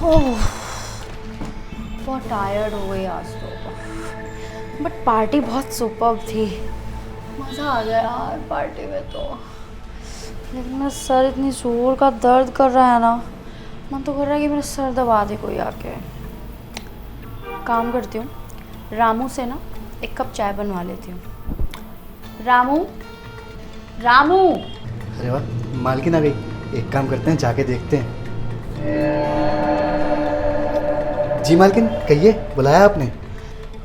ओह, बहुत टायर्ड हो गई आज तो। बट पार्टी बहुत सुपर्ब थी, मज़ा आ गया यार पार्टी में तो। लेकिन मेरा सर इतनी जोर का दर्द कर रहा है ना, मन तो कर रहा है कि मेरा सर दबा दे कोई आके। काम करती हूँ, रामू से ना एक कप चाय बनवा लेती हूँ। रामू, रामू। अरे वाह, मालकिन आ गई। एक काम करते हैं, जाके देखते हैं। जी मालकिन, कहिए, बुलाया आपने?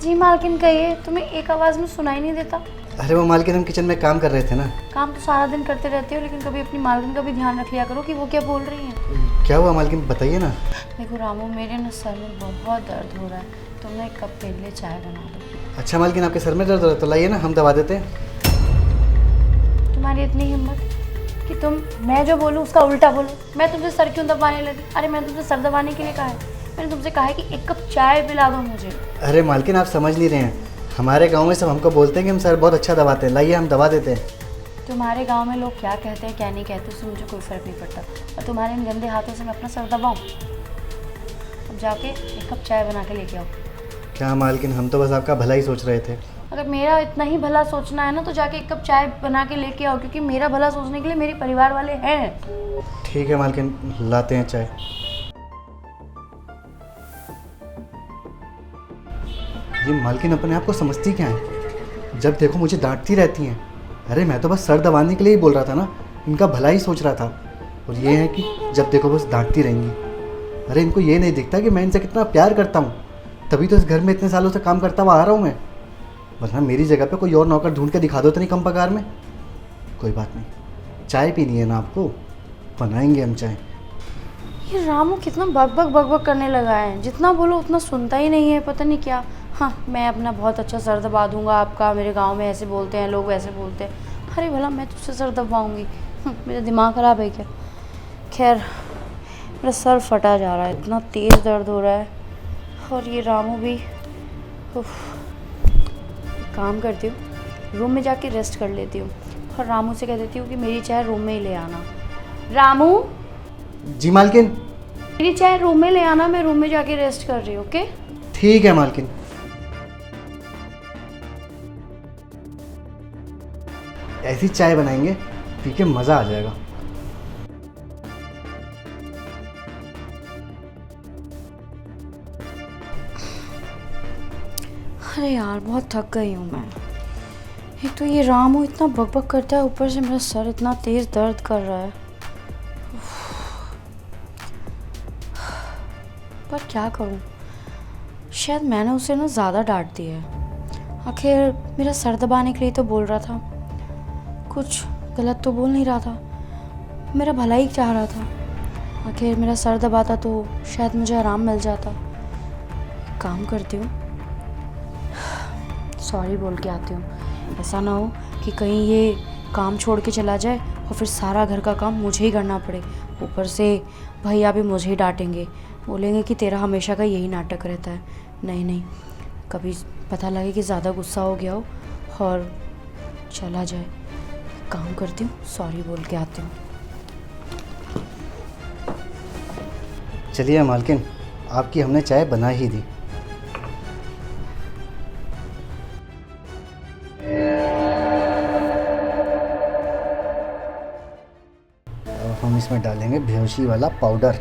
जी मालकिन कहिए, तुम्हें एक आवाज़ में सुनाई नहीं देता? अरे वो मालकिन, हम किचन में काम कर रहे थे ना। काम तो सारा दिन करते रहते हो, लेकिन कभी अपनी मालकिन का भी ध्यान रख लिया करो कि वो क्या बोल रही हैं। क्या हुआ मालकिन, बताइए ना। देखो रामू, मेरे ना सर में बहुत दर्द हो रहा है, तुम ना एक कप मेरे लिए चाय बना दो। अच्छा मालकिन, आपके सर में दर्द हो रहा है तो लाइए ना, हम दबा देते हैं। तुम्हारी इतनी हिम्मत कि तुम मैं जो बोलूँ उसका उल्टा बोलो। मैं तुमसे सर क्यों दबाने लगी? अरे मैंने तुमसे सर दबाने के लिए कहा है? मैंने तुमसे कहा है कि एक कप चाय पिला दो मुझे। अरे मालकिन, आप समझ नहीं रहे हैं। हमारे गांव में सब हमको बोलते हैं कि हम सर बहुत अच्छा दबाते हैं। लाइए, हम दबा देते हैं। तुम्हारे गांव में लोग क्या कहते हैं क्या नहीं कहते उससे मुझे कोई फ़र्क नहीं पड़ता, और तुम्हारे इन गंदे हाथों से मैं अपना सर दबाऊँ? अब जाके एक कप चाय बना के लेके आओ। क्या मालकिन, हम तो बस आपका भला ही सोच रहे थे। अगर मेरा इतना ही भला सोचना है ना तो जाके एक कप चाय बना के लेके आओ, क्योंकि मेरा भला सोचने के लिए मेरे परिवार वाले हैं। ठीक है मालकिन, लाते हैं चाय। ये मालकिन अपने आप को समझती क्या है? जब देखो मुझे डांटती रहती हैं। अरे मैं तो बस सर दबाने के लिए ही बोल रहा था ना, इनका भला ही सोच रहा था। और ये है कि जब देखो बस डांटती रहेंगी। अरे इनको ये नहीं दिखता कि मैं इनसे कितना प्यार करता हूँ, तभी तो इस घर में इतने सालों से काम करता हुआ आ रहा हूँ मैं। वरना मेरी जगह पे कोई और नौकर ढूंढ के दिखा दो तो नहीं कम पगार में। कोई बात नहीं, चाय पीनी है ना आपको, बनाएंगे हम चाय। ये रामू कितना बक बक करने लगा है, जितना बोलो उतना सुनता ही नहीं है, पता नहीं क्या। हाँ, मैं अपना बहुत अच्छा सर दबा दूंगा आपका, मेरे गांव में ऐसे बोलते हैं लोग, वैसे बोलते हैं। अरे भला मैं तुझसे सर दबाऊंगी? मेरा दिमाग ख़राब है क्या? खैर, मेरा सर फटा जा रहा है, इतना तेज़ दर्द हो रहा है। और ये रामू भी। उफ, एक काम करती हूँ, रूम में जाके रेस्ट कर लेती हूँ, और रामू से कह देती हूँ कि मेरी चाय रूम में ही ले आना। रामू, जी मालकिन। मेरी चाय रूम में ले आना, मैं रूम में जाके रेस्ट कर रही हूँ। ओके? ठीक है मालकिन। ऐसी चाय बनाएंगे, पी के मज़ा आ जाएगा। अरे यार, बहुत थक गई हूँ मैं। एक तो ये रामू इतना बकबक करता है, ऊपर से मेरा सर इतना तेज़ दर्द कर रहा है। पर क्या करूँ, शायद मैंने उसे ना ज़्यादा डांट दिया है। आखिर मेरा सर दबाने के लिए तो बोल रहा था, कुछ गलत तो बोल नहीं रहा था, मेरा भला ही चाह रहा था। आखिर मेरा सर दबाता तो शायद मुझे आराम मिल जाता। एक काम करती हूँ, सॉरी बोल के आती हूँ। ऐसा ना हो कि कहीं ये काम छोड़ के चला जाए और फिर सारा घर का काम मुझे ही करना पड़े। ऊपर से भैया भी मुझे ही डांटेंगे, बोलेंगे कि तेरा हमेशा का यही नाटक रहता है। नहीं नहीं, कभी पता लगे कि ज़्यादा गुस्सा हो गया हो और चला जाए। काम करती हूँ, सॉरी बोल के आती हूँ। चलिए मालकिन, आपकी हमने चाय बना ही दी। अब हम इसमें डालेंगे बेहोशी वाला पाउडर।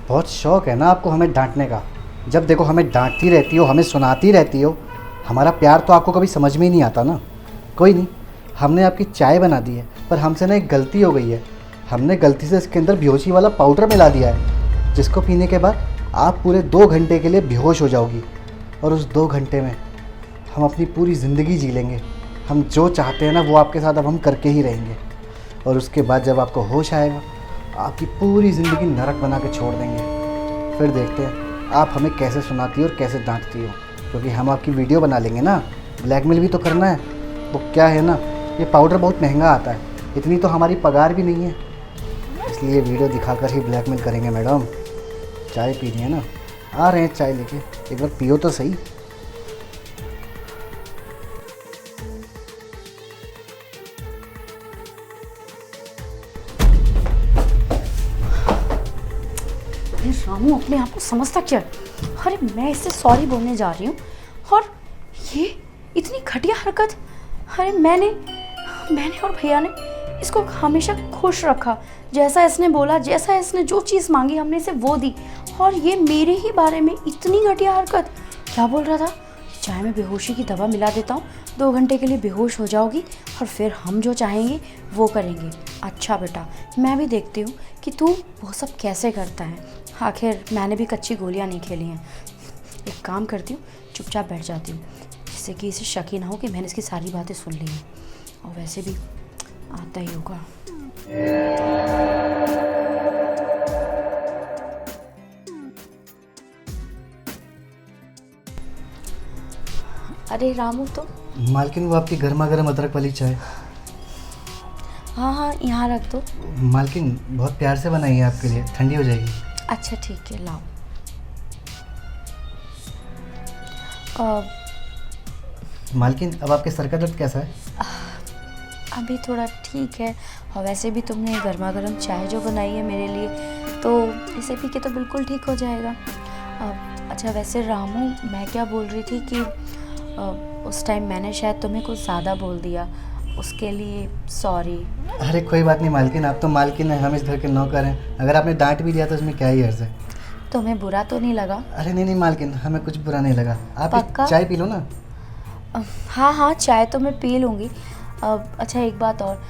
बहुत शौक है ना आपको हमें डांटने का। जब देखो हमें डांटती रहती हो, हमें सुनाती रहती हो। हमारा प्यार तो आपको कभी समझ में ही नहीं आता ना। कोई नहीं, हमने आपकी चाय बना दी है, पर हमसे ना एक गलती हो गई है। हमने गलती से इसके अंदर बेहोशी वाला पाउडर मिला दिया है, जिसको पीने के बाद आप पूरे 2 घंटे के लिए बेहोश हो जाओगी। और उस 2 घंटे में हम अपनी पूरी ज़िंदगी जी लेंगे। हम जो चाहते हैं ना वो आपके साथ अब हम करके ही रहेंगे। और उसके बाद जब आपको होश आएगा, आपकी पूरी ज़िंदगी नरक बना के छोड़ देंगे। फिर देखते हैं आप हमें कैसे सुनाती हो और कैसे डांटती हो, क्योंकि हम आपकी वीडियो बना लेंगे ना। ब्लैकमेल भी तो करना है। वो क्या है ना, ये पाउडर बहुत महंगा आता है, इतनी तो हमारी पगार भी नहीं है, इसलिए वीडियो दिखाकर ही ब्लैकमेल करेंगे। मैडम, चाय पीनी है ना, आ रहे हैं चाय लेके, एक बार पियो तो सही। रामू अपने आप को समझता क्या है? अरे मैं इससे सॉरी बोलने जा रही हूँ और ये इतनी घटिया हरकत। अरे मैंने और भैया ने इसको हमेशा खुश रखा, जैसा इसने बोला, जैसा इसने जो चीज़ मांगी हमने इसे वो दी, और ये मेरे ही बारे में इतनी घटिया हरकत। क्या बोल रहा था? चाय में बेहोशी की दवा मिला देता हूँ, 2 घंटे के लिए बेहोश हो जाओगी और फिर हम जो चाहेंगे वो करेंगे। अच्छा बेटा, मैं भी देखती हूँ कि तू वो सब कैसे करता है। आखिर मैंने भी कच्ची गोलियाँ नहीं खेली हैं। एक काम करती हूँ, चुपचाप बैठ जाती हूँ, जिससे कि इसे शक ही ना हो कि मैंने इसकी सारी बातें सुन ली हैं। और वैसे भी आता ही होगा। अरे रामू, तो मालकिन वो आपकी गर्मा गर्म अदरक वाली चाय। हाँ हाँ, यहाँ रख दो। मालकिन बहुत प्यार से बनाई है आपके लिए, ठंडी हो जाएगी। अच्छा ठीक है, लाओ। मालकिन अब आपके सर का दर्द कैसा है? अभी थोड़ा ठीक है, और वैसे भी तुमने गर्मा गर्म चाय जो बनाई है मेरे लिए, तो इसे पी के तो बिल्कुल ठीक हो जाएगा। अच्छा वैसे रामू, मैं क्या बोल रही थी कि उस टाइम मैंने शायद तुम्हें कुछ ज़्यादा बोल दिया, उसके लिए सॉरी। अरे कोई बात नहीं मालकिन, आप तो मालकिन हैं, हम इस घर के नौकर हैं। अगर आपने डांट भी दिया तो उसमें क्या ही अर्ज है। तुम्हें बुरा तो नहीं लगा? अरे नहीं मालकिन, हमें कुछ बुरा नहीं लगा। आप पक्का? चाय पी लो ना। हाँ हाँ, चाय तो मैं पी लूँगी। अच्छा एक बात और,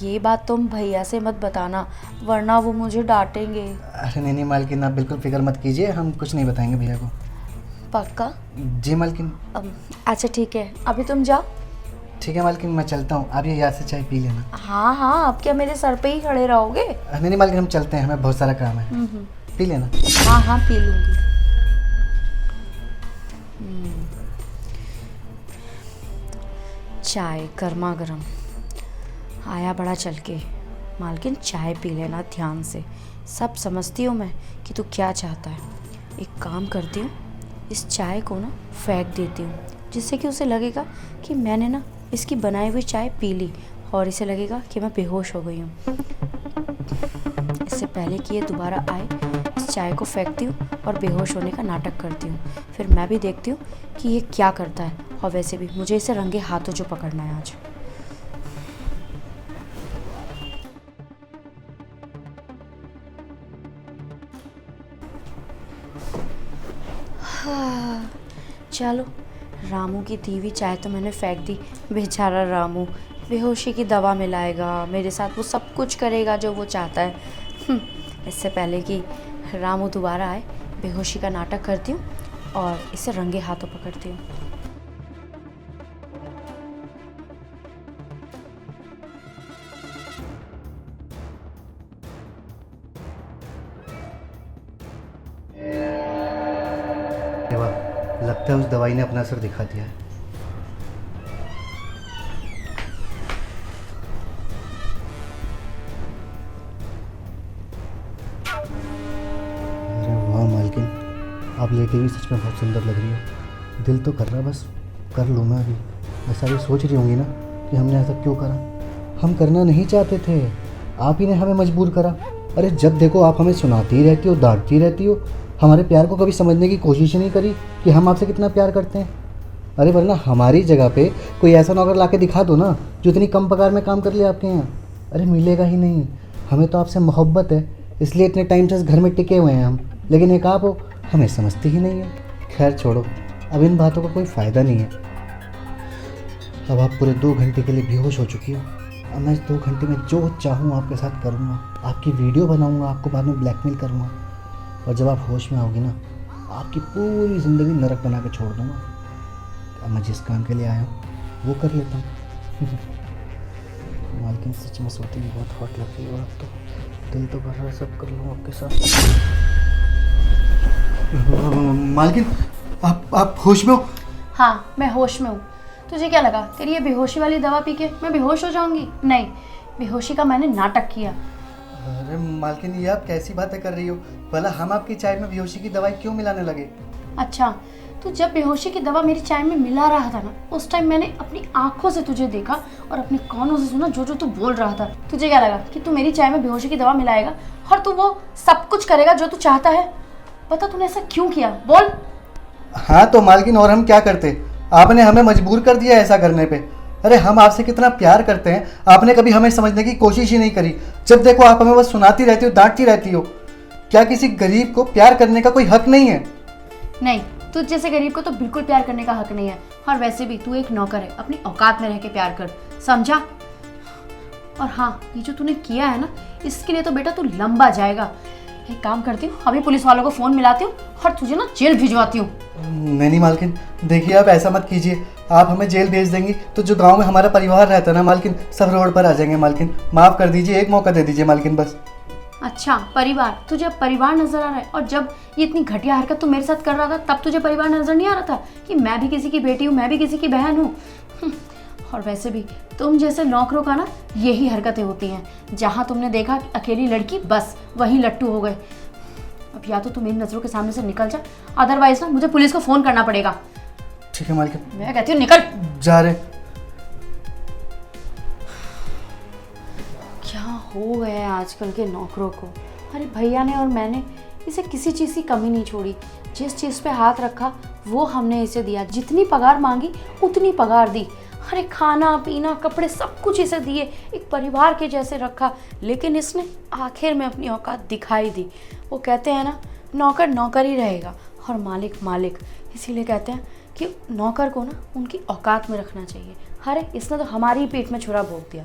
ये बात तुम भैया से मत बताना, वरना वो मुझे डांटेंगे। अरे नहीं मालकिन, आप बिल्कुल फिक्र मत कीजिए, हम कुछ नहीं बताएंगे भैया को। पक्का? जी मालकिन। अच्छा ठीक है, अभी तुम जाओ। ठीक है मालकिन, मैं चलता हूँ, आप ये याद से चाय पी लेना। हाँ हाँ, अब क्या मेरे सर पे ही खड़े रहोगे? नहीं मालकिन, हम चलते हैं, हमें बहुत सारा काम है। पी लेना। हाँ हाँ, पी लूँगी। चाय गर्मा गर्म, आया बड़ा चल के। मालकिन चाय पी लेना ध्यान से, सब समझती हूँ मैं कि तू क्या चाहता है। एक काम करती हूँ, इस चाय को ना फेंक देती हूँ, जिससे कि उसे लगेगा कि मैंने ना इसकी बनाई हुई चाय पी ली, और इसे लगेगा कि मैं बेहोश हो गई हूँ। इससे पहले कि ये दोबारा आए, इस चाय को फेंकती हूँ और बेहोश होने का नाटक करती हूँ। फिर मैं भी देखती हूँ कि ये क्या करता है, और वैसे भी मुझे इसे रंगे हाथों जो पकड़ना है आज। चलो, रामू की दी हुई चाय तो मैंने फेंक दी। बेचारा रामू बेहोशी की दवा मिलाएगा, मेरे साथ वो सब कुछ करेगा जो वो चाहता है। इससे पहले कि रामू दोबारा आए, बेहोशी का नाटक करती हूँ और इसे रंगे हाथों पकड़ती हूँ। लगता है उस दवाई ने अपना असर दिखा दिया है। अरे वाह मालकिन, आप लेके भी सच में बहुत सुंदर लग रही हो। दिल तो कर रहा, बस कर लूँ मैं अभी। ऐसा भी सोच रही होंगी ना कि हमने ऐसा क्यों करा। हम करना नहीं चाहते थे, आप ही ने हमें मजबूर करा। अरे जब देखो आप हमें सुनाती ही रहती हो, डांटती रहती हो, हमारे प्यार को कभी समझने की कोशिश ही नहीं करी कि हम आपसे कितना प्यार करते हैं। अरे वरना हमारी जगह पे कोई ऐसा नौकर ला के दिखा दो ना जो इतनी कम पगार में काम कर ले आपके यहाँ। अरे मिलेगा ही नहीं। हमें तो आपसे मोहब्बत है, इसलिए इतने टाइम से इस घर में टिके हुए हैं हम। लेकिन एक आप हो, हमें समझती ही नहीं है। खैर छोड़ो, अब इन बातों का कोई फ़ायदा नहीं है। अब आप पूरे 2 घंटे के लिए बेहोश हो चुकी हो। अब मैं इस 2 घंटे में जो चाहूँ आपके साथ करूँगा। आपकी वीडियो बनाऊँगा, आपको बाद में ब्लैकमेल करूँगा, और जब आप होश में आओगी ना, आपकी पूरी ज़िंदगी नरक बना के छोड़ दूँगा। अब मैं जिस काम के लिए आया हूँ वो कर लेता हूँ। मालकिन सच में सोती भी बहुत हॉट लगती है, और अब तो दिल तो कर रहा है सब कर लूँ आपके साथ। मालकिन आप होश में हो? हाँ, मैं होश में हूँ। तुझे क्या लगा तेरी ये बेहोशी वाली दवा पी के मैं बेहोश हो जाऊंगी? नहीं, बेहोशी का मैंने नाटक किया। अरे मालकिन, ये आप कैसी बातें कर रही हो? भला हम आपकी चाय में बेहोशी की दवाई क्यों मिलाने लगे? अच्छा, तो जब बेहोशी की दवा मेरी चाय में मिला रहा था ना, उस टाइम मैंने अपनी आंखों से तुझे देखा और अपने कानों से सुना जो जो तू बोल रहा था। तुझे क्या लगा कि तू मेरी चाय में बेहोशी की दवा मिलाएगा और तू वो सब कुछ करेगा जो तू चाहता है? बता तूने ऐसा क्यों किया, बोल। हाँ तो मालकिन, और हम क्या करते? आपने हमें मजबूर कर दिया ऐसा करने पे। अरे हम आपसे कितना प्यार करते हैं, आपने कभी हमें समझने की कोशिश ही नहीं करी। जब देखो आप हमें बस सुनाती रहती हो, डांटती रहती हो। क्या किसी गरीब को प्यार करने का कोई हक नहीं है? नहीं, तुझ जैसे गरीब को तो बिल्कुल प्यार करने का हक नहीं है। और वैसे भी तू एक नौकर है, अपनी औकात में रह के प्यार कर, समझा? और हाँ, ये जो तूने किया है ना, इसके लिए तो बेटा तू लंबा जाएगा। एक काम करती हूँ, अभी पुलिस वालों को फ़ोन मिलाती हूँ और तुझे ना जेल भिजवाती हूँ। नहीं मालकिन, देखिए आप ऐसा मत कीजिए। आप हमें जेल भेज देंगी तो जो गांव में हमारा परिवार रहता है ना मालकिन, सब रोड पर आ जाएंगे मालकिन। माफ़ कर दीजिए, एक मौका दे दीजिए मालकिन बस। अच्छा, परिवार, तुझे अब परिवार नजर आ रहा है? और जब ये इतनी घटिया हरकत तू मेरे साथ कर रहा था, तब तुझे परिवार नजर नहीं आ रहा था कि मैं भी किसी की बेटी हूँ, मैं भी किसी की बहन हूँ? और वैसे भी तुम जैसे नौकरों का ना यही हरकतें होती हैं। जहाँ तुमने देखा कि अकेली लड़की, बस वहीं लट्टू हो गए। अब या तो तुम मेरी नज़रों के सामने से निकल जा, अदरवाइज ना मुझे पुलिस को फ़ोन करना पड़ेगा। ठीक है मालकिन, मैं कहती हूँ निकल। जा रहे। क्या हो गया है आजकल के नौकरों को? अरे भैया ने और मैंने इसे किसी चीज़ की कमी नहीं छोड़ी। जिस चीज़ पे हाथ रखा वो हमने इसे दिया। जितनी पगार मांगी उतनी पगार दी। अरे खाना पीना कपड़े सब कुछ इसे दिए, एक परिवार के जैसे रखा। लेकिन इसने आखिर में अपनी औकात दिखाई दी। वो कहते हैं ना, नौकर नौकर ही रहेगा और मालिक मालिक। इसीलिए कहते हैं कि नौकर को ना उनकी औकात में रखना चाहिए। अरे इसने तो हमारी पीठ में छुरा भोंक दिया।